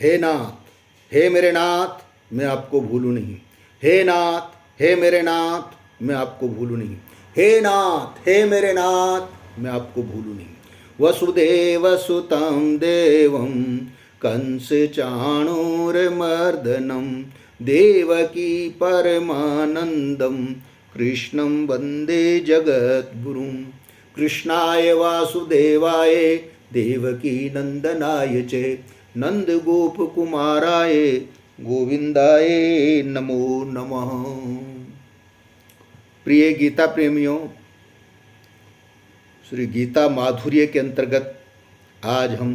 हे नाथ, हे मेरे नाथ, मैं आपको भूलूं नहीं। हे नाथ, हे मेरे नाथ, मैं आपको भूलूं नहीं। हे नाथ, हे मेरे नाथ, मैं आपको भूलूं नहीं। वसुदेव सुतं देवं कंस चाणूरमर्दनं देवकी परमानंदं कृष्णं वंदे जगद्गुरुं। कृष्णाय वासुदेवाय देवकी नंदनाय च नंद गोप कुमाराय गोविंदाय नमो नमः। प्रिय गीता प्रेमियों, श्री गीता माधुर्य के अंतर्गत आज हम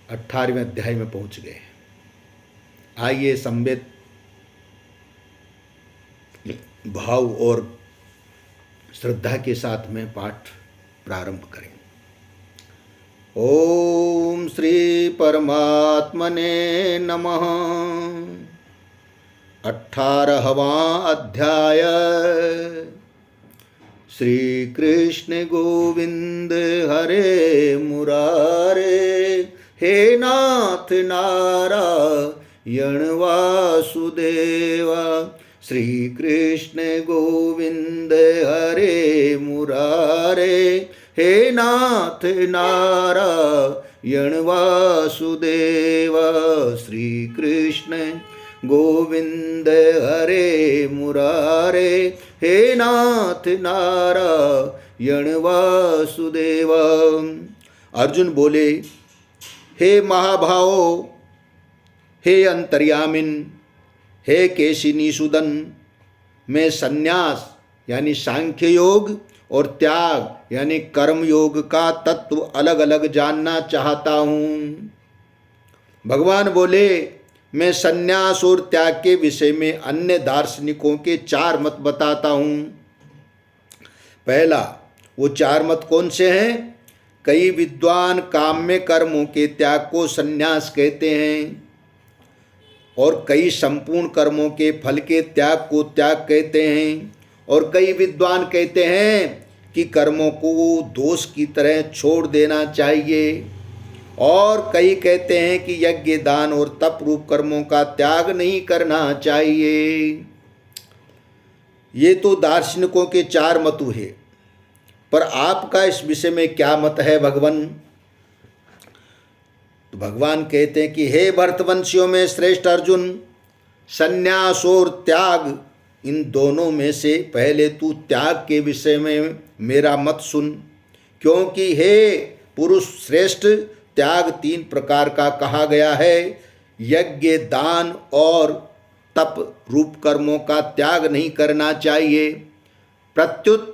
18वें अध्याय में पहुंच गए। आइए संवेद भाव और श्रद्धा के साथ में पाठ प्रारंभ करें। ओम श्री परमात्मने नमः। 18वां अध्याय। श्री कृष्ण गोविंद हरे मुरारे, हे नाथ नारायण वासुदेवा। श्री कृष्ण गोविंद हरे मुरारे, हे नाथ नारायण वासुदेवा। श्री कृष्ण गोविंद हरे मुरारे, हे नाथ नारायण वासुदेवा। अर्जुन बोले, हे महाभावो, हे अंतर्यामिन, हे केशिनी सुदन, मैं संन्यास यानी सांख्य योग और त्याग यानी कर्म योग का तत्व अलग अलग जानना चाहता हूँ। भगवान बोले, मैं संन्यास और त्याग के विषय में अन्य दार्शनिकों के 4 मत बताता हूँ। पहला, वो 4 मत कौन से हैं? कई विद्वान काम्य कर्मों के त्याग को संन्यास कहते हैं और कई संपूर्ण कर्मों के फल के त्याग को त्याग कहते हैं, और कई विद्वान कहते हैं कि कर्मों को दोष की तरह छोड़ देना चाहिए, और कई कहते हैं कि यज्ञ दान और तप रूप कर्मों का त्याग नहीं करना चाहिए। ये तो दार्शनिकों के 4 मत हुए, पर आपका इस विषय में क्या मत है भगवान? तो भगवान कहते हैं कि हे भरतवंशियों में श्रेष्ठ अर्जुन, संन्यास और त्याग इन दोनों में से पहले तू त्याग के विषय में मेरा मत सुन, क्योंकि हे पुरुष श्रेष्ठ, त्याग 3 प्रकार का कहा गया है। यज्ञ दान और तप रूप कर्मों का त्याग नहीं करना चाहिए, प्रत्युत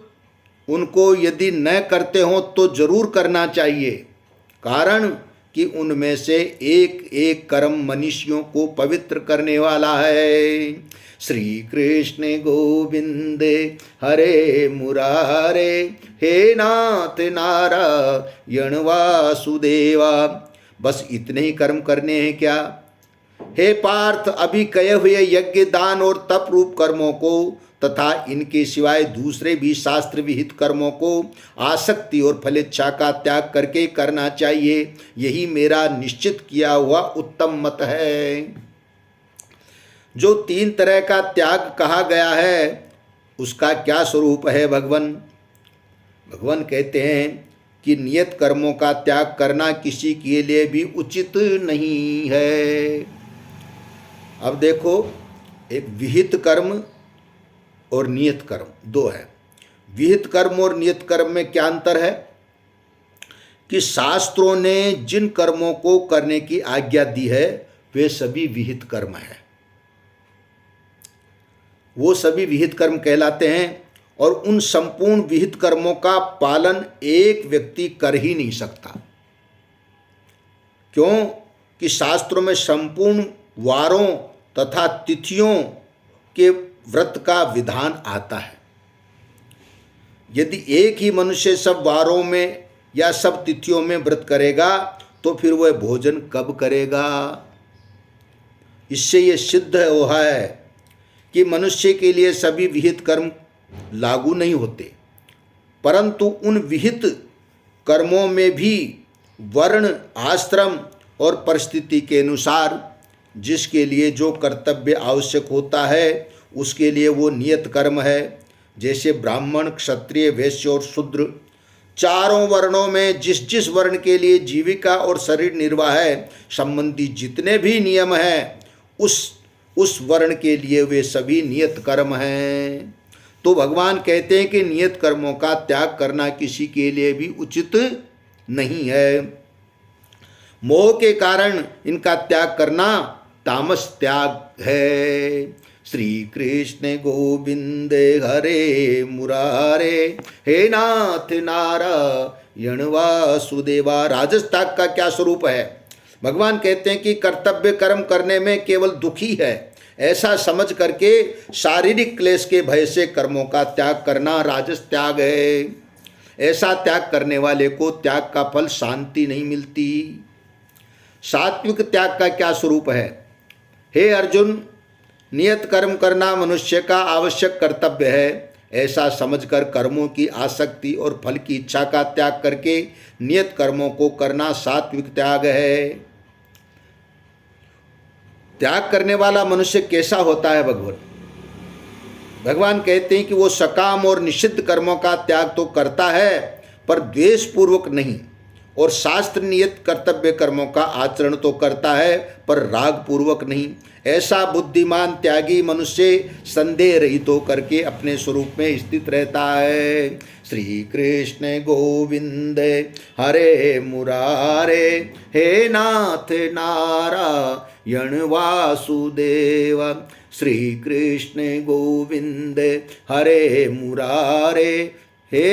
उनको यदि न करते हो तो जरूर करना चाहिए, कारण कि उनमें से एक एक कर्म मनुष्यों को पवित्र करने वाला है। श्री कृष्ण गोविंद हरे मुरारे, हे नाथ नारायण वासुदेवा। बस इतने ही कर्म करने हैं क्या? हे पार्थ, अभी कहे हुए यज्ञ दान और तप रूप कर्मों को तथा इनके सिवाय दूसरे भी शास्त्र विहित कर्मों को आसक्ति और फलेच्छा का त्याग करके करना चाहिए। यही मेरा निश्चित किया हुआ उत्तम मत है। जो 3 तरह का त्याग कहा गया है, उसका क्या स्वरूप है भगवान? भगवान कहते हैं कि नियत कर्मों का त्याग करना किसी के लिए भी उचित नहीं है। अब देखो, एक विहित कर्म और नियत कर्म 2 है। विहित कर्म और नियत कर्म में क्या अंतर है? कि शास्त्रों ने जिन कर्मों को करने की आज्ञा दी है वे सभी विहित कर्म है, वो सभी विहित कर्म कहलाते हैं, और उन संपूर्ण विहित कर्मों का पालन एक व्यक्ति कर ही नहीं सकता। क्यों? कि शास्त्रों में संपूर्ण वारों तथा तिथियों के व्रत का विधान आता है। यदि एक ही मनुष्य सब वारों में या सब तिथियों में व्रत करेगा तो फिर वह भोजन कब करेगा? इससे ये सिद्ध हुआ है कि मनुष्य के लिए सभी विहित कर्म लागू नहीं होते, परंतु उन विहित कर्मों में भी वर्ण, आश्रम और परिस्थिति के अनुसार जिसके लिए जो कर्तव्य आवश्यक होता है उसके लिए वो नियत कर्म है। जैसे ब्राह्मण, क्षत्रिय, वैश्य और शूद्र, चारों वर्णों में जिस जिस वर्ण के लिए जीविका और शरीर निर्वाह संबंधी जितने भी नियम हैं उस वर्ण के लिए वे सभी नियत कर्म हैं। तो भगवान कहते हैं कि नियत कर्मों का त्याग करना किसी के लिए भी उचित नहीं है। मोह के कारण इनका त्याग करना तामस त्याग है। श्री कृष्ण गोविंद हरे मुरारे, हे नाथ नारायण वासुदेवा। राजस त्याग का क्या स्वरूप है? भगवान कहते हैं कि कर्तव्य कर्म करने में केवल दुखी है ऐसा समझ करके शारीरिक क्लेश के भय से कर्मों का त्याग करना राजस त्याग है। ऐसा त्याग करने वाले को त्याग का फल शांति नहीं मिलती। सात्विक त्याग का क्या स्वरूप है? हे अर्जुन, नियत कर्म करना मनुष्य का आवश्यक कर्तव्य है। ऐसा समझकर कर्मों की आसक्ति और फल की इच्छा का त्याग करके नियत कर्मों को करना सात्विक त्याग है। त्याग करने वाला मनुष्य कैसा होता है? भगवान कहते हैं कि वो सकाम और निषिद्ध कर्मों का त्याग तो करता है पर द्वेष पूर्वक नहीं, और शास्त्र नियत कर्तव्य कर्मों का आचरण तो करता है पर राग पूर्वक नहीं। ऐसा बुद्धिमान त्यागी मनुष्य संदेह रहित होकर के अपने स्वरूप में स्थित रहता है। श्री कृष्ण गोविंद हरे मुरारे, हे नाथ नारायण वासुदेव। श्री कृष्ण गोविंद हरे मुरारे, हे